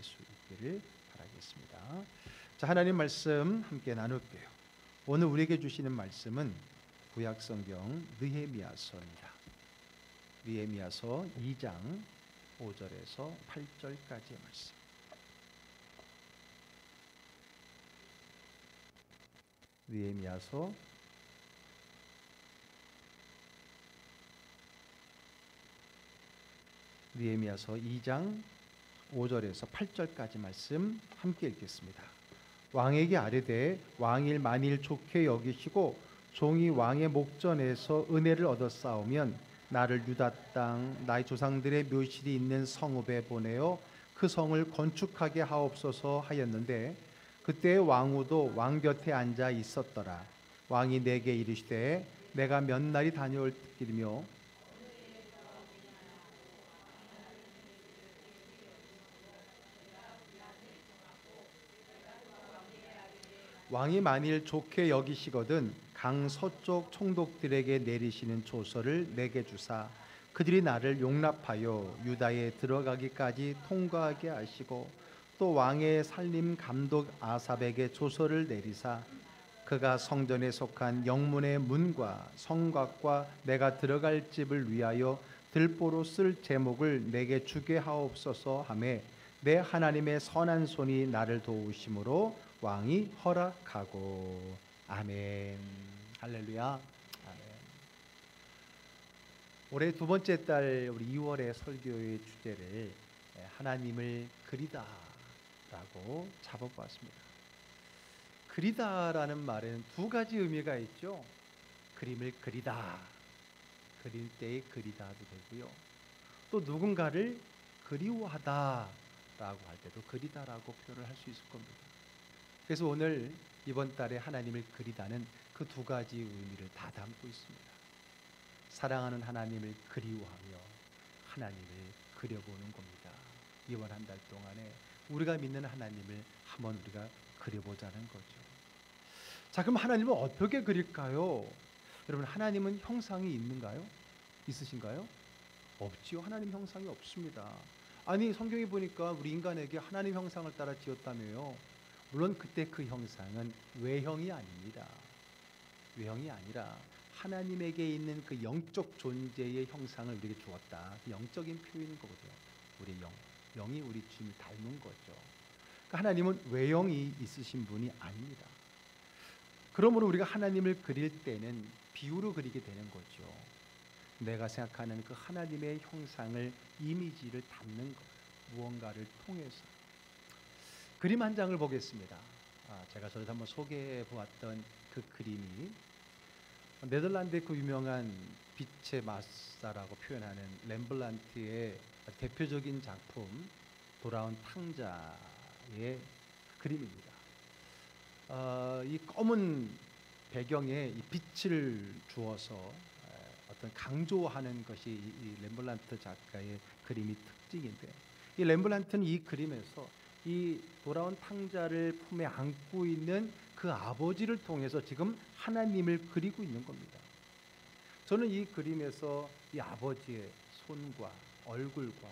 수 있기를 바라겠습니다. 자, 하나님 말씀 함께 나눌게요. 오늘 우리에게 주시는 말씀은 구약성경 느헤미야서입니다. 느헤미야서 2장 5절에서 8절까지의 말씀. 느헤미야서 2장 5절에서 8절까지 말씀 함께 읽겠습니다. 왕에게 아뢰되 왕일 만일 좋게 여기시고 종이 왕의 목전에서 은혜를 얻었사오면 나를 유다 땅 나의 조상들의 묘실이 있는 성읍에 보내어 그 성을 건축하게 하옵소서 하였는데 그때 왕후도 왕 곁에 앉아 있었더라. 왕이 내게 이르시되 내가 몇 날이 다녀올 길이며 왕이 만일 좋게 여기시거든 강 서쪽 총독들에게 내리시는 조서를 내게 주사 그들이 나를 용납하여 유다에 들어가기까지 통과하게 하시고 또 왕의 살림 감독 아삽에게 조서를 내리사 그가 성전에 속한 영문의 문과 성곽과 내가 들어갈 집을 위하여 들보로 쓸 제목을 내게 주게 하옵소서 하매 내 하나님의 선한 손이 나를 도우심으로 왕이 허락하고. 아멘. 할렐루야. 아멘. 올해 두 번째 달 우리 2월의 설교의 주제를 하나님을 그리다라고 잡아보았습니다. 그리다라는 말에는 두 가지 의미가 있죠. 그림을 그리다, 그릴 때의 그리다도 되고요. 또 누군가를 그리워하다라고 할 때도 그리다라고 표현을 할 수 있을 겁니다. 그래서 오늘 이번 달에 하나님을 그리다는 그 두 가지 의미를 다 담고 있습니다. 사랑하는 하나님을 그리워하며 하나님을 그려보는 겁니다. 이번 한 달 동안에 우리가 믿는 하나님을 한번 우리가 그려보자는 거죠. 자, 그럼 하나님은 어떻게 그릴까요? 여러분, 하나님은 형상이 있는가요? 있으신가요? 없지요. 하나님 형상이 없습니다. 아니, 성경에 보니까 우리 인간에게 하나님 형상을 따라 지었다며요. 물론 그때 그 형상은 외형이 아닙니다. 외형이 아니라 하나님에게 있는 그 영적 존재의 형상을 우리에게 주었다. 그 영적인 표현인 거거든요. 우리 영이 우리 주님을 닮은 거죠. 그러니까 하나님은 외형이 있으신 분이 아닙니다. 그러므로 우리가 하나님을 그릴 때는 비유로 그리게 되는 거죠. 내가 생각하는 그 하나님의 형상을, 이미지를 담는 거예요. 무언가를 통해서. 그림 한 장을 보겠습니다. 제가 전에 한번 소개해 보았던 그 그림이 네덜란드의 그 유명한 빛의 마사라고 표현하는 렘블란트의 대표적인 작품 돌아온 탕자의 그림입니다. 이 검은 배경에 이 빛을 주어서 어떤 강조하는 것이 이 렘블란트 작가의 그림이 특징인데, 이 렘블란트는 이 그림에서 이 돌아온 탕자를 품에 안고 있는 그 아버지를 통해서 지금 하나님을 그리고 있는 겁니다. 저는 이 그림에서 이 아버지의 손과 얼굴과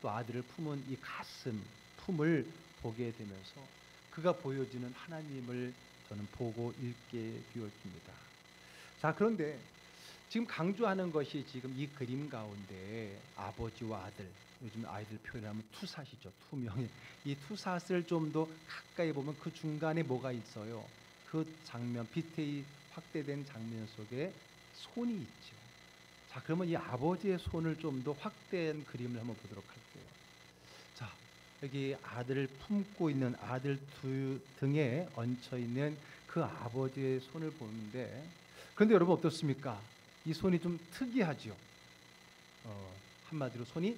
또 아들을 품은 이 가슴, 품을 보게 되면서 그가 보여주는 하나님을 저는 보고 읽게 되었습니다. 자, 그런데 지금 강조하는 것이 지금 이 그림 가운데 아버지와 아들, 요즘 아이들 표현하면 투샷이죠. 투명의 이 투샷을 좀 더 가까이 보면 그 중간에 뭐가 있어요? 그 장면, 빛의 확대된 장면 속에 손이 있죠. 자, 그러면 이 아버지의 손을 좀 더 확대한 그림을 한번 보도록 할게요. 자, 여기 아들을 품고 있는 아들 두 등에 얹혀 있는 그 아버지의 손을 보는데, 그런데 여러분 어떻습니까? 이 손이 좀 특이하죠. 한마디로 손이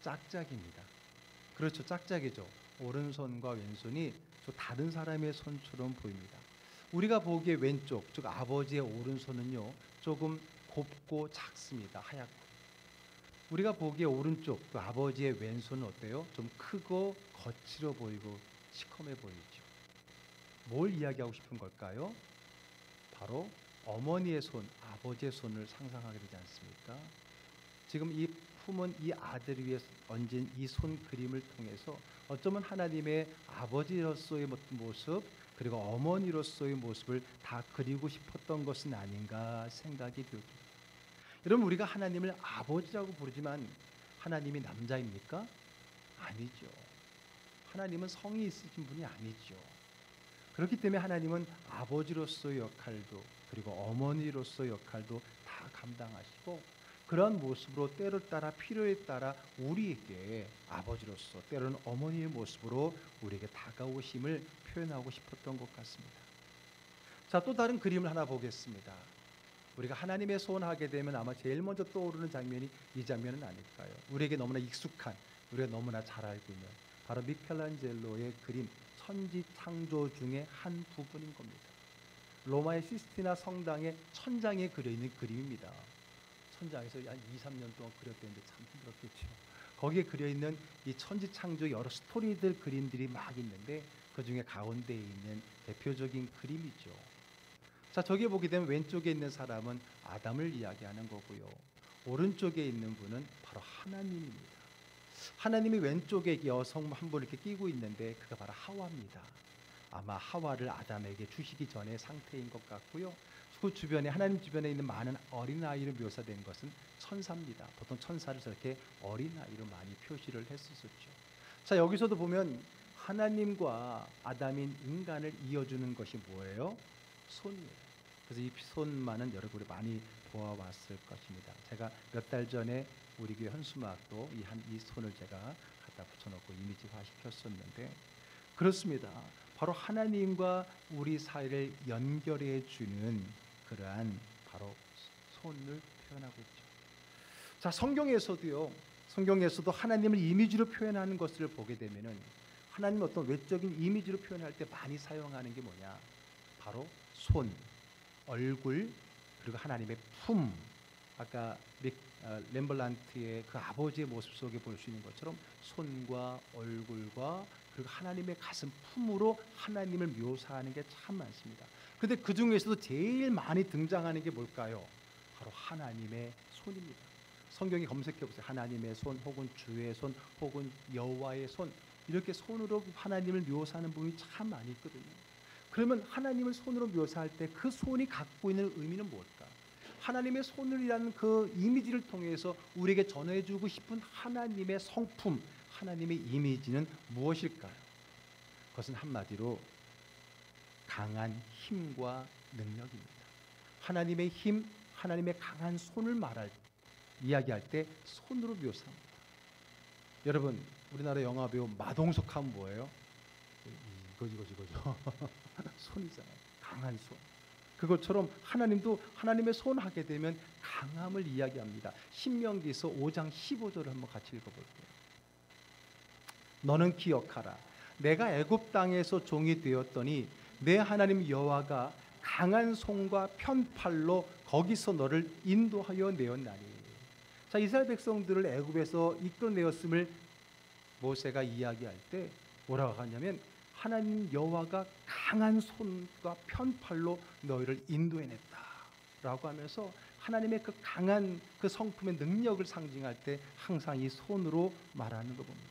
짝짝입니다. 그렇죠, 짝짝이죠. 오른손과 왼손이 또 다른 사람의 손처럼 보입니다. 우리가 보기에 왼쪽, 즉 아버지의 오른손은요 조금 곱고 작습니다. 하얗고. 우리가 보기에 오른쪽, 또 아버지의 왼손은 어때요? 좀 크고 거칠어 보이고 시커매 보이죠. 뭘 이야기하고 싶은 걸까요? 바로 어머니의 손, 아버지의 손을 상상하게 되지 않습니까? 지금 이 품은 이 아들 위에 얹은 이 손 그림을 통해서 어쩌면 하나님의 아버지로서의 모습 그리고 어머니로서의 모습을 다 그리고 싶었던 것은 아닌가 생각이 들고, 여러분 우리가 하나님을 아버지라고 부르지만 하나님이 남자입니까? 아니죠. 하나님은 성이 있으신 분이 아니죠. 그렇기 때문에 하나님은 아버지로서의 역할도 그리고 어머니로서의 역할도 다 감당하시고, 그러한 모습으로 때를 따라 필요에 따라 우리에게 아버지로서 때로는 어머니의 모습으로 우리에게 다가오심을 표현하고 싶었던 것 같습니다. 자, 또 다른 그림을 하나 보겠습니다. 우리가 하나님의 소원하게 되면 아마 제일 먼저 떠오르는 장면이 이 장면은 아닐까요? 우리에게 너무나 익숙한, 우리가 너무나 잘 알고 있는 바로 미켈란젤로의 그림 천지창조 중에 한 부분인 겁니다. 로마의 시스티나 성당의 천장에 그려있는 그림입니다. 천장에서 한 2, 3년 동안 그렸다는데 참 힘들었겠죠. 거기에 그려있는 이 천지창조 여러 스토리들 그림들이 막 있는데 그 중에 가운데에 있는 대표적인 그림이죠. 자, 저기 보게 되면 왼쪽에 있는 사람은 아담을 이야기하는 거고요. 오른쪽에 있는 분은 바로 하나님입니다. 하나님이 왼쪽에 여성 한 분을 이렇게 끼고 있는데 그가 바로 하와입니다. 아마 하와를 아담에게 주시기 전의 상태인 것 같고요. 그 주변에 하나님 주변에 있는 많은 어린아이로 묘사된 것은 천사입니다. 보통 천사를 저렇게 어린아이로 많이 표시를 했었죠. 자, 여기서도 보면 하나님과 아담인 인간을 이어주는 것이 뭐예요? 손이에요. 그래서 이 손만은 여러분이 많이 보아왔을 것입니다. 제가 몇 달 전에 우리 교회 현수막도 이 손을 제가 갖다 붙여놓고 이미지화 시켰었는데, 그렇습니다. 바로 하나님과 우리 사이를 연결해 주는 그러한 바로 손을 표현하고 있죠. 자, 성경에서도 하나님을 이미지로 표현하는 것을 보게 되면은 하나님 어떤 외적인 이미지로 표현할 때 많이 사용하는 게 뭐냐? 바로 손, 얼굴, 그리고 하나님의 품. 아까 렘블란트의 그 아버지의 모습 속에 볼 수 있는 것처럼 손과 얼굴과 그리고 하나님의 가슴 품으로 하나님을 묘사하는 게 참 많습니다. 근데 그 중에서도 제일 많이 등장하는 게 뭘까요? 바로 하나님의 손입니다. 성경에 검색해 보세요. 하나님의 손 혹은 주의 손 혹은 여호와의 손, 이렇게 손으로 하나님을 묘사하는 부분이 참 많이 있거든요. 그러면 하나님을 손으로 묘사할 때 그 손이 갖고 있는 의미는 뭘까? 하나님의 손이라는 그 이미지를 통해서 우리에게 전해주고 싶은 하나님의 성품, 하나님의 이미지는 무엇일까요? 그것은 한마디로 강한 힘과 능력입니다. 하나님의 힘, 하나님의 강한 손을 이야기할 때 손으로 묘사합니다. 여러분, 우리나라 영화배우 마동석 하면 뭐예요? 이거죠. 손이잖아요. 강한 손. 그것처럼 하나님도 하나님의 손 하게 되면 강함을 이야기합니다. 신명기서 5장 15절을 한번 같이 읽어볼게요. 너는 기억하라. 내가 애굽 땅에서 종이 되었더니 내 하나님 여호와가 강한 손과 편팔로 거기서 너를 인도하여 내었나니. 자, 이스라엘 백성들을 애굽에서 이끌어내었음을 모세가 이야기할 때 뭐라고 하냐면 하나님 여호와가 강한 손과 편팔로 너희를 인도해냈다라고 하면서 하나님의 그 강한 그 성품의 능력을 상징할 때 항상 이 손으로 말하는 거 봅니다.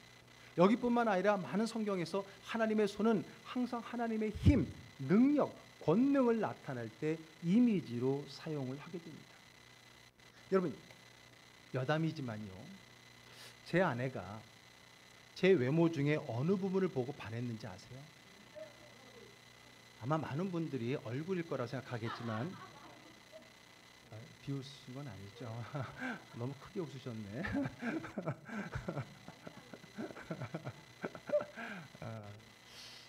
여기뿐만 아니라 많은 성경에서 하나님의 손은 항상 하나님의 힘, 능력, 권능을 나타낼 때 이미지로 사용을 하게 됩니다. 여러분, 여담이지만요, 제 아내가 제 외모 중에 어느 부분을 보고 반했는지 아세요? 아마 많은 분들이 얼굴일 거라고 생각하겠지만 비웃으신 건 아니죠? 너무 크게 웃으셨네.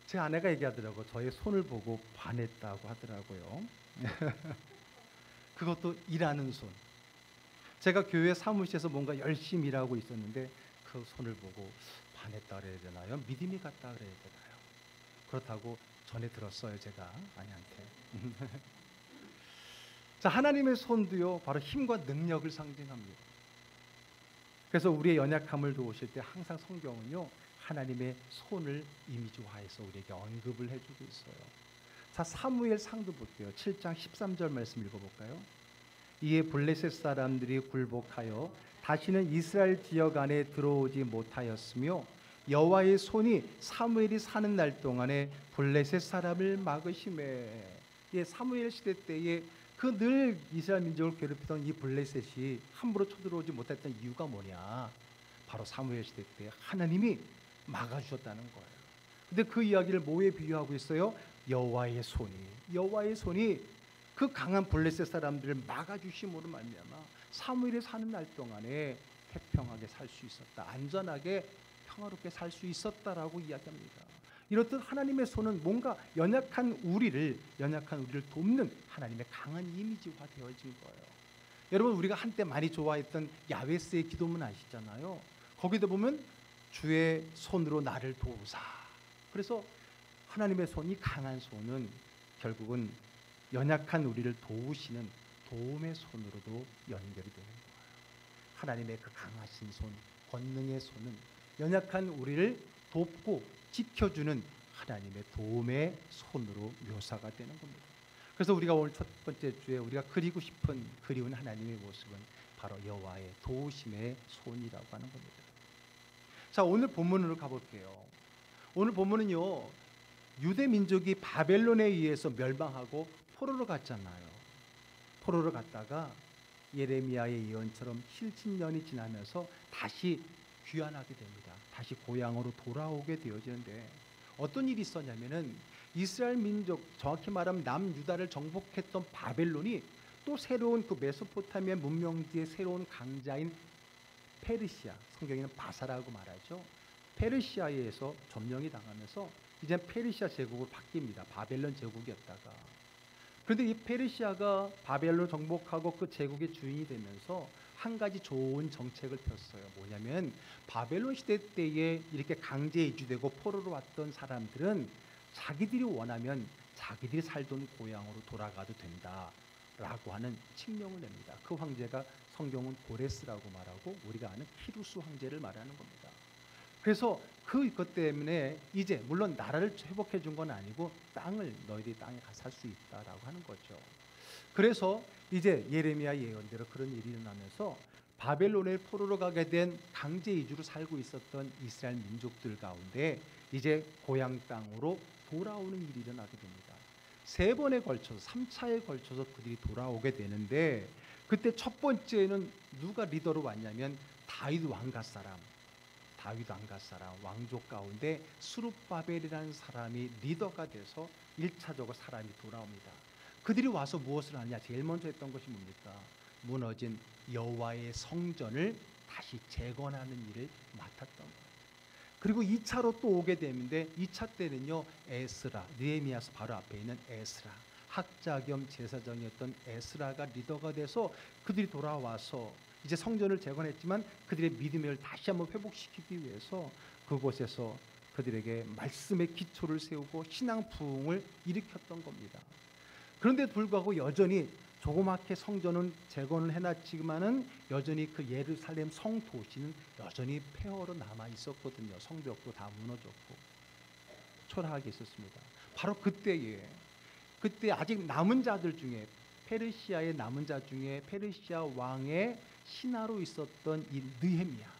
제 아내가 얘기하더라고요. 저의 손을 보고 반했다고 하더라고요. 그것도 일하는 손. 제가 교회 사무실에서 뭔가 열심히 일하고 있었는데 그 손을 보고 반했다 그래야 되나요? 믿음이 갔다 그래야 되나요? 그렇다고 전해 들었어요, 제가 아내한테. 자, 하나님의 손도요, 바로 힘과 능력을 상징합니다. 그래서 우리의 연약함을 도우실 때 항상 성경은요, 하나님의 손을 이미지화해서 우리에게 언급을 해주고 있어요. 자, 사무엘 상도 볼게요. 7장 13절 말씀 읽어볼까요? 이에 블레셋 사람들이 굴복하여 다시는 이스라엘 지역 안에 들어오지 못하였으며 여호와의 손이 사무엘이 사는 날 동안에 블레셋 사람을 막으심에. 예, 사무엘 시대 때에 그 늘 이스라엘 민족을 괴롭히던 이 블레셋이 함부로 쳐들어오지 못했던 이유가 뭐냐? 바로 사무엘 시대 때 하나님이 막아주셨다는 거예요. 근데 그 이야기를 뭐에 비유하고 있어요? 여호와의 손이 그 강한 블레셋 사람들을 막아주심으로 말미암아 사무엘이 사는 날 동안에 태평하게 살 수 있었다. 안전하게 평화롭게 살 수 있었다라고 이야기합니다. 이렇듯 하나님의 손은 뭔가 연약한 우리를 돕는 하나님의 강한 이미지화 되어진 거예요. 여러분, 우리가 한때 많이 좋아했던 야베스의 기도문 아시잖아요. 거기다 보면 주의 손으로 나를 도우사. 그래서 하나님의 손이 강한 손은 결국은 연약한 우리를 도우시는 도움의 손으로도 연결이 되는 거예요. 하나님의 그 강하신 손, 권능의 손은 연약한 우리를 돕고 지켜주는 하나님의 도움의 손으로 묘사가 되는 겁니다. 그래서 우리가 오늘 첫 번째 주에 우리가 그리운 하나님의 모습은 바로 여호와의 도우심의 손이라고 하는 겁니다. 자, 오늘 본문으로 가볼게요. 오늘 본문은요, 유대 민족이 바벨론에 의해서 멸망하고 포로로 갔잖아요. 포로로 갔다가 예레미야의 예언처럼 7천년이 지나면서 다시 귀환하게 됩니다. 다시 고향으로 돌아오게 되어지는데 어떤 일이 있었냐면은 이스라엘 민족, 정확히 말하면 남유다를 정복했던 바벨론이 또 새로운 그 메소포타미아 문명지의 새로운 강자인 페르시아, 성경에는 바사라고 말하죠. 페르시아에 의해서 점령이 당하면서 이제 페르시아 제국으로 바뀝니다. 바벨론 제국이었다가. 그런데 이 페르시아가 바벨론을 정복하고 그 제국의 주인이 되면서 한 가지 좋은 정책을 폈어요. 뭐냐면 바벨론 시대 때에 이렇게 강제 이주되고 포로로 왔던 사람들은 자기들이 원하면 자기들이 살던 고향으로 돌아가도 된다라고 하는 칙령을 냅니다. 그 황제가 성경은 고레스라고 말하고 우리가 아는 키루스 황제를 말하는 겁니다. 그래서 그것 때문에 이제 물론 나라를 회복해 준 건 아니고 너희들이 땅에 가서 살 수 있다라고 하는 거죠. 그래서 이제 예레미야 예언대로 그런 일이 일어나면서 바벨론에 포로로 가게 된 강제 이주로 살고 있었던 이스라엘 민족들 가운데 이제 고향 땅으로 돌아오는 일이 일어나게 됩니다. 3번에 걸쳐서 3차에 걸쳐서 그들이 돌아오게 되는데 그때 첫 번째는 누가 리더로 왔냐면 다윗 왕갓 사람 왕족 가운데 스룹바벨이라는 사람이 리더가 돼서 1차적으로 사람이 돌아옵니다. 그들이 와서 무엇을 하냐? 제일 먼저 했던 것이 뭡니까? 무너진 여호와의 성전을 다시 재건하는 일을 맡았던 거예요. 그리고 2차로 또 오게 되는데 2차 때는요, 에스라, 느헤미야서 바로 앞에 있는 에스라, 학자 겸 제사장이었던 에스라가 리더가 돼서 그들이 돌아와서 이제 성전을 재건했지만 그들의 믿음을 다시 한번 회복시키기 위해서 그곳에서 그들에게 말씀의 기초를 세우고 신앙 부흥을 일으켰던 겁니다. 그런데 불구하고 여전히 조그맣게 성전은 재건을 해놨지만은 여전히 그 예루살렘 성도시는 여전히 폐허로 남아 있었거든요. 성벽도 다 무너졌고 초라하게 있었습니다. 바로 그때 아직 남은 자들 중에 페르시아의 남은 자 중에 페르시아 왕의 신하로 있었던 이 느헤미야,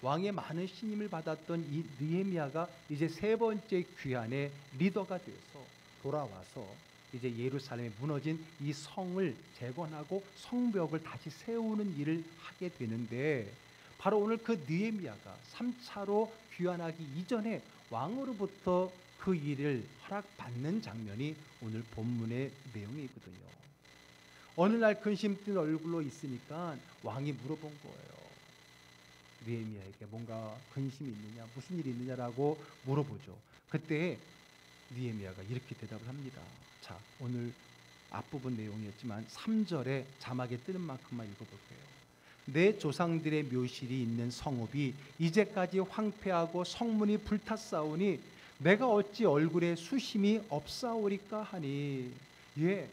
왕의 많은 신임을 받았던 이 느헤미야가 이제 3번째 귀환의 리더가 되어서 돌아와서 이제 예루살렘에 무너진 이 성을 재건하고 성벽을 다시 세우는 일을 하게 되는데 바로 오늘 그 느헤미야가 3차로 귀환하기 이전에 왕으로부터 그 일을 허락받는 장면이 오늘 본문의 내용이거든요. 어느 날 근심 뜬 얼굴로 있으니까 왕이 물어본 거예요. 느헤미야에게 뭔가 근심이 있느냐, 무슨 일이 있느냐라고 물어보죠. 그때 느헤미야가 이렇게 대답을 합니다. 자, 오늘 앞부분 내용이었지만 3절에 자막에 뜨는 만큼만 읽어볼게요. 내 조상들의 묘실이 있는 성읍이 이제까지 황폐하고 성문이 불탔사오니 내가 어찌 얼굴에 수심이 없사오리까 하니. 예,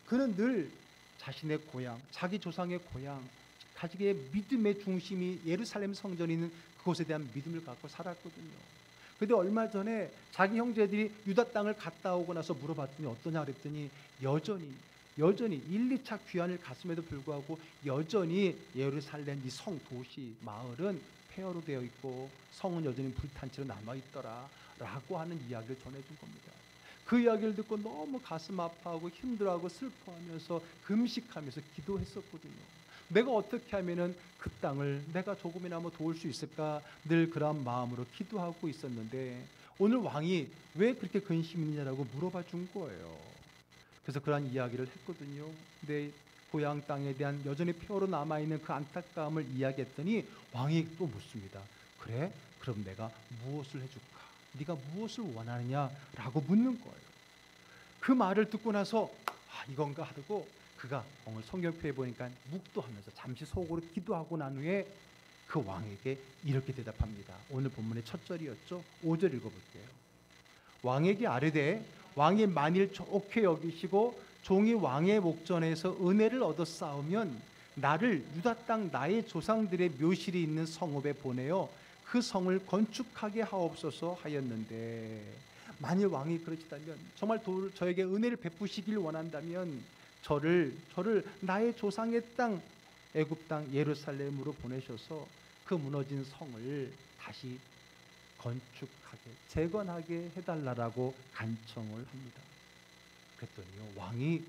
그는 늘 자신의 고향, 자기 조상의 고향, 자기의 믿음의 중심이 예루살렘 성전이 있는 그곳에 대한 믿음을 갖고 살았거든요. 그런데 얼마 전에 자기 형제들이 유다 땅을 갔다 오고 나서 물어봤더니 어떠냐 그랬더니 여전히 여전히 1, 2차 귀환을 갔음에도 불구하고 여전히 예루살렘 이 성 도시 마을은 폐허로 되어 있고 성은 여전히 불탄 채로 남아있더라 라고 하는 이야기를 전해준 겁니다. 그 이야기를 듣고 너무 가슴 아파하고 힘들어하고 슬퍼하면서 금식하면서 기도했었거든요. 내가 어떻게 하면은 그 땅을 내가 조금이나마 도울 수 있을까 늘 그런 마음으로 기도하고 있었는데 오늘 왕이 왜 그렇게 근심이 있냐라고 물어봐 준 거예요. 그래서 그런 이야기를 했거든요. 내 고향 땅에 대한 여전히 폐허로 남아있는 그 안타까움을 이야기했더니 왕이 또 묻습니다. 그래? 그럼 내가 무엇을 해줄까? 네가 무엇을 원하느냐라고 묻는 거예요. 그 말을 듣고 나서 이건가 하고 그가 오늘 성경표에 보니까 묵도하면서 잠시 속으로 기도하고 난 후에 그 왕에게 이렇게 대답합니다. 오늘 본문의 첫 절이었죠. 5절 읽어볼게요. 왕에게 아뢰되 왕이 만일 좋게 여기시고 종이 왕의 목전에서 은혜를 얻어 싸우면 나를 유다 땅 나의 조상들의 묘실이 있는 성읍에 보내어 그 성을 건축하게 하옵소서 하였는데 만일 왕이 그러시다면 정말 저에게 은혜를 베푸시길 원한다면 저를 나의 조상의 땅 애굽 땅 예루살렘으로 보내셔서 그 무너진 성을 다시 건축하게 재건하게 해달라고 간청을 합니다. 그랬더니요 왕이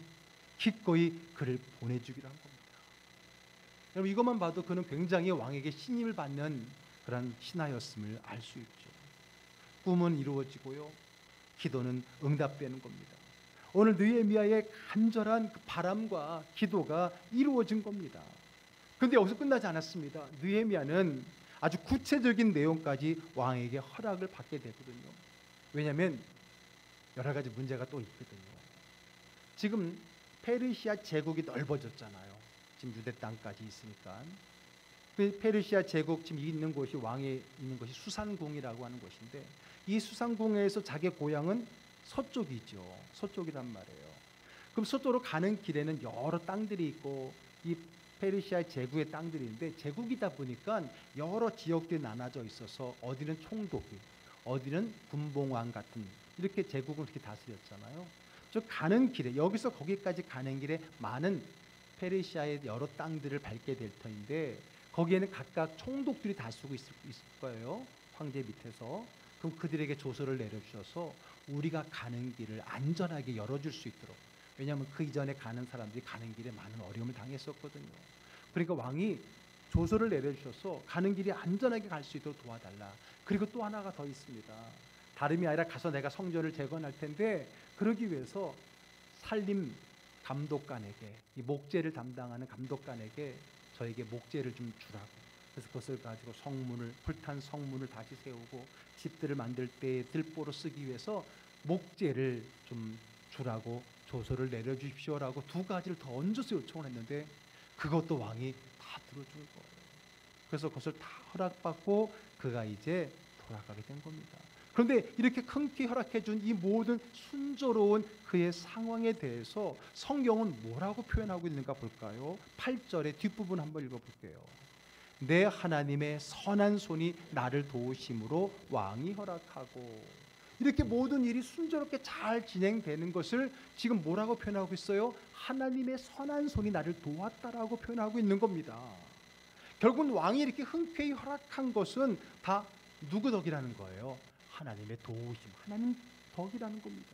기꺼이 그를 보내주기로 한 겁니다. 여러분 이것만 봐도 그는 굉장히 왕에게 신임을 받는 그런 신하였음을 알 수 있죠. 꿈은 이루어지고요 기도는 응답되는 겁니다. 오늘 느헤미야의 간절한 그 바람과 기도가 이루어진 겁니다. 그런데 여기서 끝나지 않았습니다. 느헤미야는 아주 구체적인 내용까지 왕에게 허락을 받게 되거든요. 왜냐하면 여러 가지 문제가 또 있거든요. 지금 페르시아 제국이 넓어졌잖아요. 지금 유대 땅까지 있으니까. 그 페르시아 제국 지금 있는 곳이 왕이 있는 곳이 수산궁이라고 하는 곳인데 이 수산궁에서 자기 고향은 서쪽이죠. 서쪽이란 말이에요. 그럼 서쪽으로 가는 길에는 여러 땅들이 있고 이 페르시아 제국의 땅들이 있는데 제국이다 보니까 여러 지역들이 나눠져 있어서 어디는 총독이, 어디는 군봉왕 같은 이렇게 제국을 이렇게 다스렸잖아요. 저 가는 길에 여기서 거기까지 가는 길에 많은 페르시아의 여러 땅들을 밟게 될 터인데 거기에는 각각 총독들이 다스리고 있을 거예요. 황제 밑에서. 그럼 그들에게 조서를 내려주셔서 우리가 가는 길을 안전하게 열어줄 수 있도록. 왜냐하면 그 이전에 가는 사람들이 가는 길에 많은 어려움을 당했었거든요. 그러니까 왕이 조서를 내려주셔서 가는 길이 안전하게 갈 수 있도록 도와달라. 그리고 또 하나가 더 있습니다. 다름이 아니라 가서 내가 성전을 재건할 텐데 그러기 위해서 살림 감독관에게 이 목재를 담당하는 감독관에게 저에게 목재를 좀 주라고. 그래서 그것을 가지고 성문을 불탄 성문을 다시 세우고 집들을 만들 때 들보로 쓰기 위해서 목재를 좀 주라고 조서를 내려주십시오라고 두 가지를 더 얹어서 요청을 했는데 그것도 왕이 다 들어준 거예요. 그래서 그것을 다 허락받고 그가 이제 돌아가게 된 겁니다. 그런데 이렇게 흔쾌히 허락해 준 이 모든 순조로운 그의 상황에 대해서 성경은 뭐라고 표현하고 있는가 볼까요? 8절의 뒷부분 한번 읽어볼게요. 내 하나님의 선한 손이 나를 도우심으로 왕이 허락하고 이렇게 모든 일이 순조롭게 잘 진행되는 것을 지금 뭐라고 표현하고 있어요? 하나님의 선한 손이 나를 도왔다라고 표현하고 있는 겁니다. 결국은 왕이 이렇게 흔쾌히 허락한 것은 다 누구 덕이라는 거예요? 하나님의 도우심, 하나님 덕이라는 겁니다.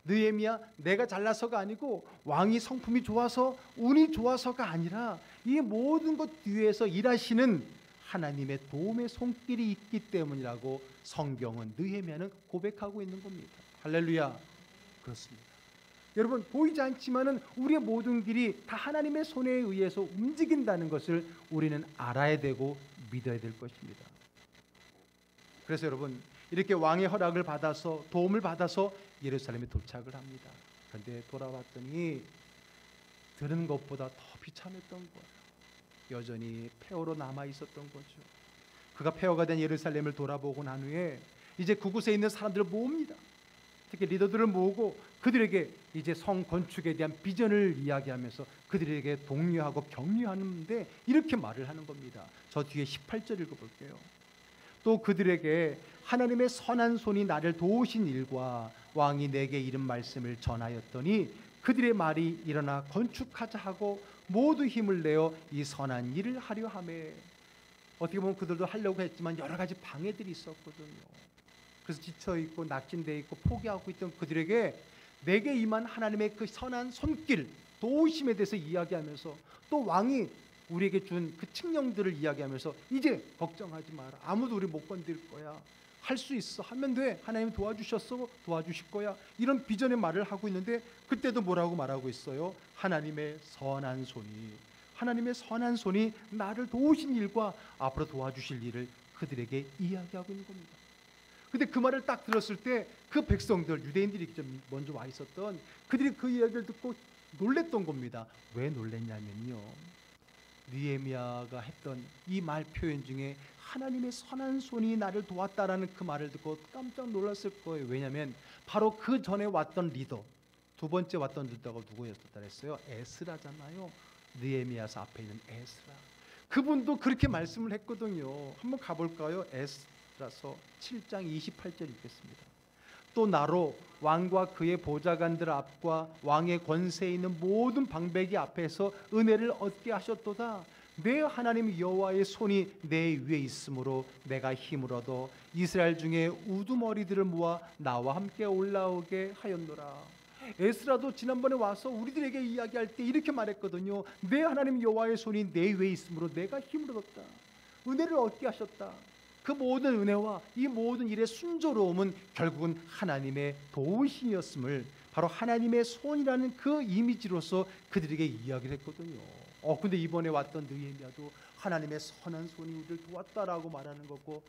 느헤미야 내가 잘나서가 아니고 왕이 성품이 좋아서 운이 좋아서가 아니라 이 모든 것 뒤에서 일하시는 하나님의 도움의 손길이 있기 때문이라고 성경은 느헤미야는 고백하고 있는 겁니다. 할렐루야. 그렇습니다. 여러분 보이지 않지만은 우리의 모든 길이 다 하나님의 손에 의해서 움직인다는 것을 우리는 알아야 되고 믿어야 될 것입니다. 그래서 여러분 이렇게 왕의 허락을 받아서 도움을 받아서 예루살렘에 도착을 합니다. 그런데 돌아왔더니 들은 것보다 더 비참했던 거예요. 여전히 폐허로 남아 있었던 거죠. 그가 폐허가 된 예루살렘을 돌아보고 난 후에 이제 그곳에 있는 사람들을 모읍니다. 특히 리더들을 모으고 그들에게 이제 성 건축에 대한 비전을 이야기하면서 그들에게 독려하고 격려하는데 이렇게 말을 하는 겁니다. 저 뒤에 18절 읽어볼게요. 또 그들에게 하나님의 선한 손이 나를 도우신 일과 왕이 내게 이른 말씀을 전하였더니 그들의 말이 일어나 건축하자 하고 모두 힘을 내어 이 선한 일을 하려 하매. 어떻게 보면 그들도 하려고 했지만 여러 가지 방해들이 있었거든요. 그래서 지쳐있고 낙진되어 있고 포기하고 있던 그들에게 내게 임한 하나님의 그 선한 손길, 도우심에 대해서 이야기하면서 또 왕이 우리에게 준 그 칙령들을 이야기하면서 이제 걱정하지 마라. 아무도 우리 못 건들 거야. 할 수 있어. 하면 돼. 하나님 도와주셨어. 도와주실 거야. 이런 비전의 말을 하고 있는데 그때도 뭐라고 말하고 있어요? 하나님의 선한 손이 나를 도우신 일과 앞으로 도와주실 일을 그들에게 이야기하고 있는 겁니다. 근데 그 말을 딱 들었을 때 그 백성들, 유대인들이 좀 먼저 와 있었던 그들이 그 이야기를 듣고 놀랬던 겁니다. 왜 놀랬냐면요, 느헤미야가 했던 이 말 표현 중에 하나님의 선한 손이 나를 도왔다라는 그 말을 듣고 깜짝 놀랐을 거예요. 왜냐하면 바로 그 전에 왔던 리더, 두 번째 왔던 리더가 누구였었다 그랬어요? 에스라잖아요. 느헤미야서 앞에 있는 에스라. 그분도 그렇게 말씀을 했거든요. 한번 가볼까요? 에스라서 7장 28절 읽겠습니다. 또 나로 왕과 그의 보좌관들 앞과 왕의 권세에 있는 모든 방백이 앞에서 은혜를 얻게 하셨도다. 내 하나님 여호와의 손이 내 위에 있으므로 내가 힘을 얻어 이스라엘 중에 우두머리들을 모아 나와 함께 올라오게 하였노라. 에스라도 지난번에 와서 우리들에게 이야기할 때 이렇게 말했거든요. 내 하나님 여호와의 손이 내 위에 있으므로 내가 힘을 얻었다. 은혜를 얻게 하셨다. 그 모든 은혜와 이 모든 일의 순조로움은 결국은 하나님의 도우심이었음을 바로 하나님의 손이라는 그 이미지로서 그들에게 이야기를 했거든요. 근데 이번에 왔던 느헤미야도 하나님의 선한 손이 우리를 도왔다라고 말하는 거고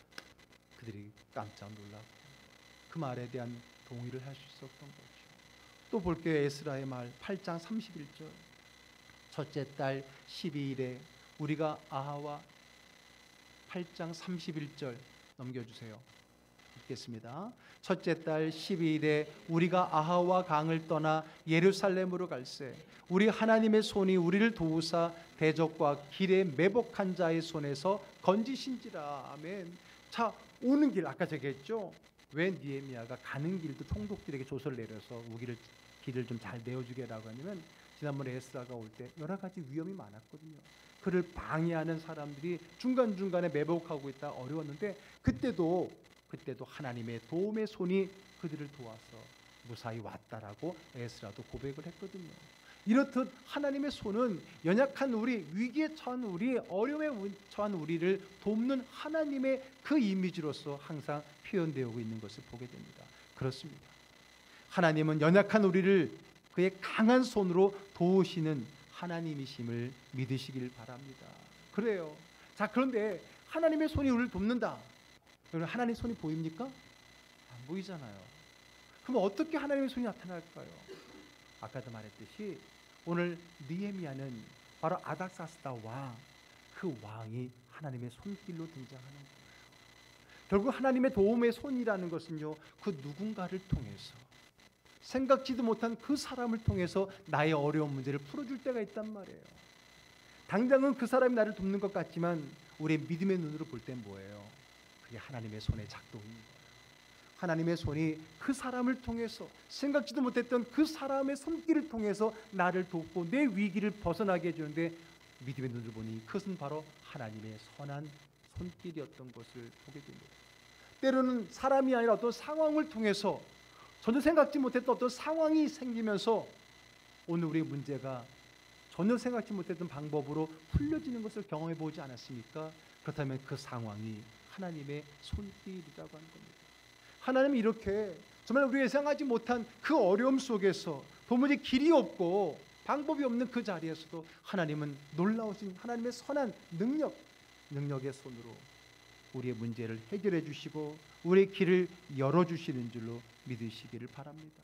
그들이 깜짝 놀라고 그 말에 대한 동의를 할 수 있었던 거죠. 또 볼게요. 에스라의 말 8장 31절. 첫째 달 12일에 우리가 아하와 8장 31절 넘겨주세요. 읽겠습니다. 첫째 달 12일에 우리가 아하와 강을 떠나 예루살렘으로 갈새 우리 하나님의 손이 우리를 도우사 대적과 길에 매복한 자의 손에서 건지신지라. 아멘. 자, 오는 길 아까 얘기했죠. 왜 느헤미야가 가는 길도 총독들에게 조서를 내려서 길을 좀 잘 내어주게라고 하냐면 지난번에 에스라가 올 때 여러 가지 위험이 많았거든요. 그를 방해하는 사람들이 중간중간에 매복하고 있다 어려웠는데 그때도 하나님의 도움의 손이 그들을 도와서 무사히 왔다라고 에스라도 고백을 했거든요. 이렇듯 하나님의 손은 연약한 우리, 위기에 처한 우리, 어려움에 처한 우리를 돕는 하나님의 그 이미지로서 항상 표현되어 오고 있는 것을 보게 됩니다. 그렇습니다. 하나님은 연약한 우리를 그의 강한 손으로 도우시는 하나님이심을 믿으시길 바랍니다. 그래요. 자, 그런데 하나님의 손이 우리를 돕는다. 여러분, 하나님의 손이 보입니까? 안 보이잖아요. 그럼 어떻게 하나님의 손이 나타날까요? 아까도 말했듯이 오늘 느헤미야는 바로 아닥사스다 왕, 그 왕이 하나님의 손길로 등장하는 거예요. 결국 하나님의 도움의 손이라는 것은요, 그 누군가를 통해서 생각지도 못한 그 사람을 통해서 나의 어려운 문제를 풀어줄 때가 있단 말이에요. 당장은 그 사람이 나를 돕는 것 같지만 우리의 믿음의 눈으로 볼 땐 뭐예요? 그게 하나님의 손의 작동인 거예요. 하나님의 손이 그 사람을 통해서 생각지도 못했던 그 사람의 손길을 통해서 나를 돕고 내 위기를 벗어나게 해주는데 믿음의 눈으로 보니 그것은 바로 하나님의 선한 손길이었던 것을 보게 됩니다. 때로는 사람이 아니라 어떤 상황을 통해서 전혀 생각지 못했던 어떤 상황이 생기면서 오늘 우리의 문제가 전혀 생각지 못했던 방법으로 풀려지는 것을 경험해 보지 않았습니까? 그렇다면 그 상황이 하나님의 손길이라고 하는 겁니다. 하나님은 이렇게 정말 우리가 예상하지 못한 그 어려움 속에서 도무지 길이 없고 방법이 없는 그 자리에서도 하나님은 놀라우신 하나님의 선한 능력의 손으로 우리의 문제를 해결해 주시고 우리의 길을 열어주시는 줄로 믿으시기를 바랍니다.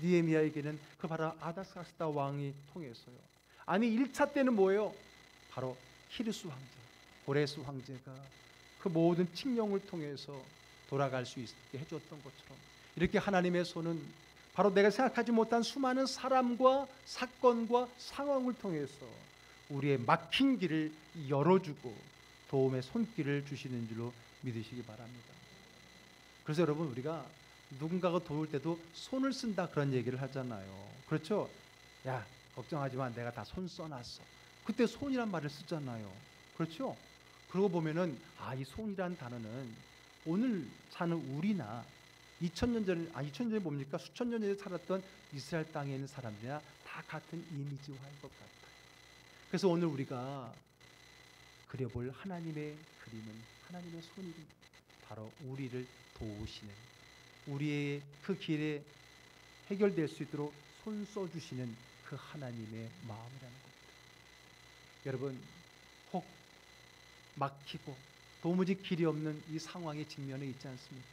느헤미야에게는 그 바로 아닥사스다 왕이 통해서요. 아니 1차 때는 뭐예요? 바로 키르스 황제, 고레스 황제가 그 모든 칙령을 통해서 돌아갈 수 있게 해줬던 것처럼 이렇게 하나님의 손은 바로 내가 생각하지 못한 수많은 사람과 사건과 상황을 통해서 우리의 막힌 길을 열어주고 도움의 손길을 주시는 줄로 믿으시기 바랍니다. 그래서 여러분, 우리가 누군가가 도울 때도 손을 쓴다 그런 얘기를 하잖아요. 그렇죠? 야, 걱정하지 마. 내가 다 손 써놨어. 그때 손이란 말을 쓰잖아요. 그렇죠? 그러고 보면은 이 손이란 단어는 오늘 사는 우리나 2000년 전에 2000년 전에 뭡니까? 수천 년 전에 살았던 이스라엘 땅에 있는 사람들이나 다 같은 이미지화인 것 같아요. 그래서 오늘 우리가 그려볼 하나님의 그림은 하나님의 손입니다. 바로 우리를 도우시는, 우리의 그 길에 해결될 수 있도록 손 써주시는 그 하나님의 마음이라는 겁니다. 여러분, 혹 막히고 도무지 길이 없는 이 상황에 직면해 있지 않습니까?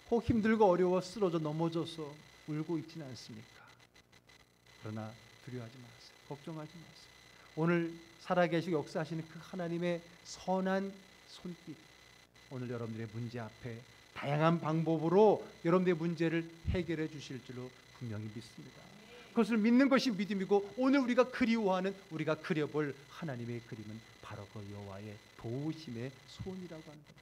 혹 힘들고 어려워 쓰러져 넘어져서 울고 있지는 않습니까? 그러나 두려워하지 마세요. 걱정하지 마세요. 오늘 살아계시고 역사하시는 그 하나님의 선한 손길, 오늘 여러분들의 문제 앞에 다양한 방법으로 여러분들의 문제를 해결해 주실 줄로 분명히 믿습니다. 그것을 믿는 것이 믿음이고, 오늘 우리가 그리워하는, 우리가 그려볼 하나님의 그림은 바로 그 여호와의 도우심의 손이라고 하는 겁니다.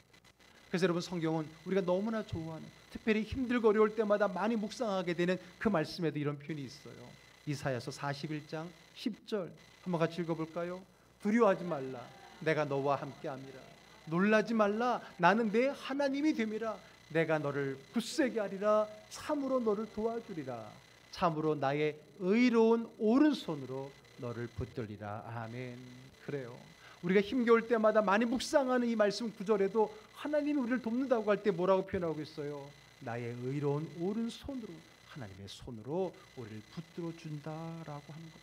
그래서 여러분, 성경은 우리가 너무나 좋아하는, 특별히 힘들고 어려울 때마다 많이 묵상하게 되는 그 말씀에도 이런 표현이 있어요. 이사야서 41장 10절 한번 같이 읽어볼까요? 두려워하지 말라, 내가 너와 함께함이라. 놀라지 말라, 나는 내 하나님이 됨이라. 내가 너를 굳세게 하리라. 참으로 너를 도와주리라. 참으로 나의 의로운 오른손으로 너를 붙들리라. 아멘. 그래요. 우리가 힘겨울 때마다 많이 묵상하는 이 말씀 구절에도 하나님이 우리를 돕는다고 할 때 뭐라고 표현하고 있어요? 나의 의로운 오른손으로, 하나님의 손으로 우리를 붙들어 준다라고 하는 겁니다.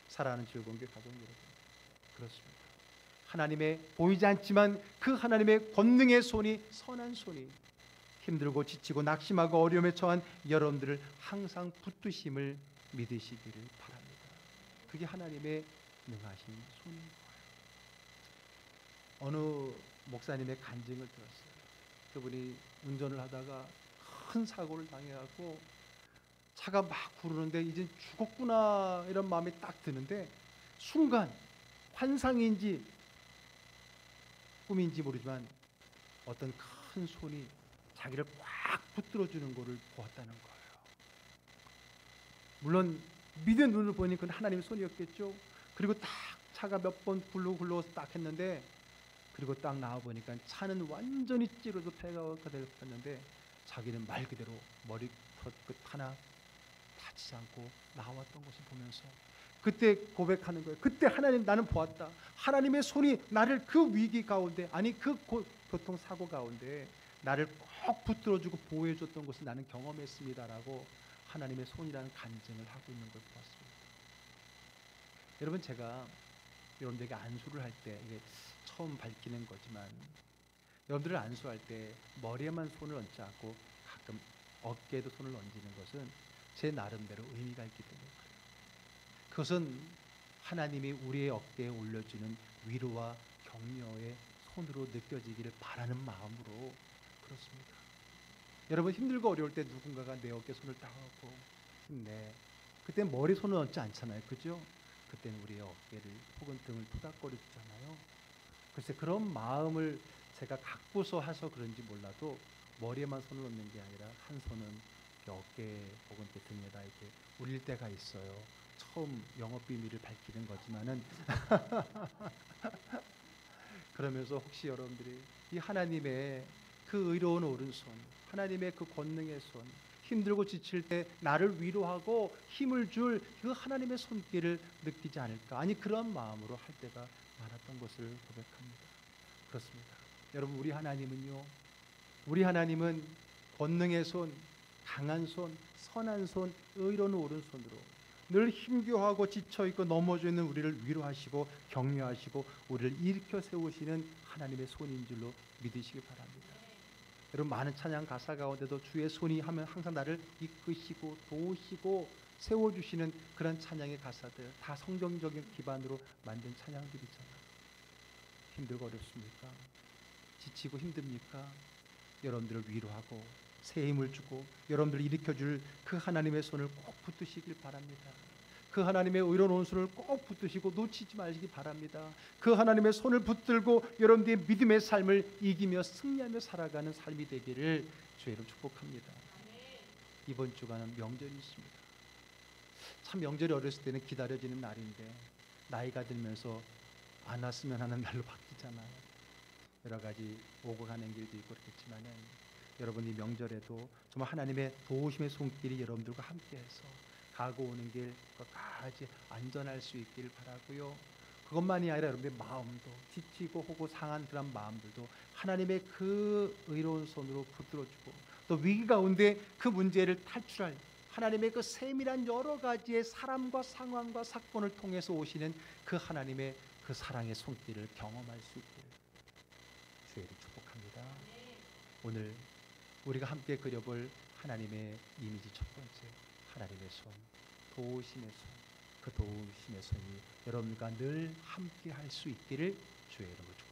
사랑하는 즐거운교회 가족 여러분, 그렇습니다. 하나님의 보이지 않지만 그 하나님의 권능의 손이, 선한 손이 힘들고 지치고 낙심하고 어려움에 처한 여러분들을 항상 붙드심을 믿으시기를 바랍니다. 그게 하나님의 능하신 손인 거예요. 어느 목사님의 간증을 들었어요. 그분이 운전을 하다가 큰 사고를 당해갖고 차가 막 구르는데 이제 죽었구나 이런 마음이 딱 드는데, 순간 환상인지 꿈인지 모르지만 어떤 큰 손이 자기를 꽉 붙들어주는 것을 보았다는 거예요. 물론 믿은 눈을 보니 그건 하나님의 손이었겠죠. 그리고 딱 차가 몇 번 굴러서 딱 했는데, 그리고 딱 나와보니까 차는 완전히 찌르도 폐가 되었는데 자기는 말 그대로 머리 털끝 하나 다치지 않고 나왔던 것을 보면서 그때 고백하는 거예요. 그때 하나님, 나는 보았다. 하나님의 손이 나를 그 위기 가운데, 아니 그 교통사고 가운데 나를 꼭 붙들어주고 보호해줬던 것을 나는 경험했습니다라고 하나님의 손이라는 간증을 하고 있는 걸 보았습니다. 여러분, 제가 여러분들에게 안수를 할 때, 이게 처음 밝히는 거지만, 여러분들을 안수할 때 머리에만 손을 얹지 않고 가끔 어깨에도 손을 얹는 것은 제 나름대로 의미가 있기 때문에 그래요. 그것은 하나님이 우리의 어깨에 올려주는 위로와 격려의 손으로 느껴지기를 바라는 마음으로 그렇습니다. 여러분, 힘들고 어려울 때 누군가가 내 어깨에 손을 딱 얹고 힘내. 그때 머리 손을 얹지 않잖아요. 그죠? 그때는 우리의 어깨를 혹은 등을 토닥거려 주잖아요. 글쎄, 그런 마음을 제가 갖고서 해서 그런지 몰라도 머리에만 손을 얹는 게 아니라 한 손은 어깨 혹은 등에다 이렇게 올릴 때가 있어요. 처음 영업 비밀을 밝히는 거지만은 그러면서 혹시 여러분들이 이 하나님의 그 의로운 오른손, 하나님의 그 권능의 손, 힘들고 지칠 때 나를 위로하고 힘을 줄 그 하나님의 손길을 느끼지 않을까? 아니, 그런 마음으로 할 때가 많았던 것을 고백합니다. 그렇습니다. 여러분, 우리 하나님은 권능의 손, 강한 손, 선한 손, 의로운 오른손으로 늘 힘겨워하고 지쳐있고 넘어져 있는 우리를 위로하시고 격려하시고 우리를 일으켜 세우시는 하나님의 손인 줄로 믿으시기 바랍니다. 여러분, 많은 찬양 가사 가운데도 주의 손이 하면 항상 나를 이끄시고 도우시고 세워주시는 그런 찬양의 가사들, 다 성경적인 기반으로 만든 찬양들이잖아요. 힘들고 어렵습니까? 지치고 힘듭니까? 여러분들을 위로하고 새 힘을 주고 여러분들을 일으켜줄 그 하나님의 손을 꼭 붙드시길 바랍니다. 그 하나님의 의로운 오른손을 꼭 붙드시고 놓치지 마시기 바랍니다. 그 하나님의 손을 붙들고 여러분들의 믿음의 삶을 이기며 승리하며 살아가는 삶이 되기를 주의 이름으로 축복합니다. 이번 주간은 명절이 있습니다. 참 참 명절이 어렸을 때는 기다려지는 날인데 나이가 들면서 안 왔으면 하는 날로 바뀌잖아요. 여러 가지 오고 가는 길도 있고 그렇겠지만은 여러분이 명절에도 정말 하나님의 도우심의 손길이 여러분들과 함께해서 가고 오는 길 끝까지 안전할 수 있기를 바라고요. 그것만이 아니라 여러분의 마음도 지치고 혹은 상한 그런 마음들도 하나님의 그 의로운 손으로 붙들어주고 또 위기 가운데 그 문제를 탈출할 하나님의 그 세밀한 여러 가지의 사람과 상황과 사건을 통해서 오시는 그 하나님의 그 사랑의 손길을 경험할 수 있기를 주의를 축복합니다. 오늘 우리가 함께 그려볼 하나님의 이미지 첫 번째, 하나님의 손, 도우심의 손, 그 도우심의 손이 여러분과 늘 함께 할 수 있기를 주의 이름으로 축복합니다.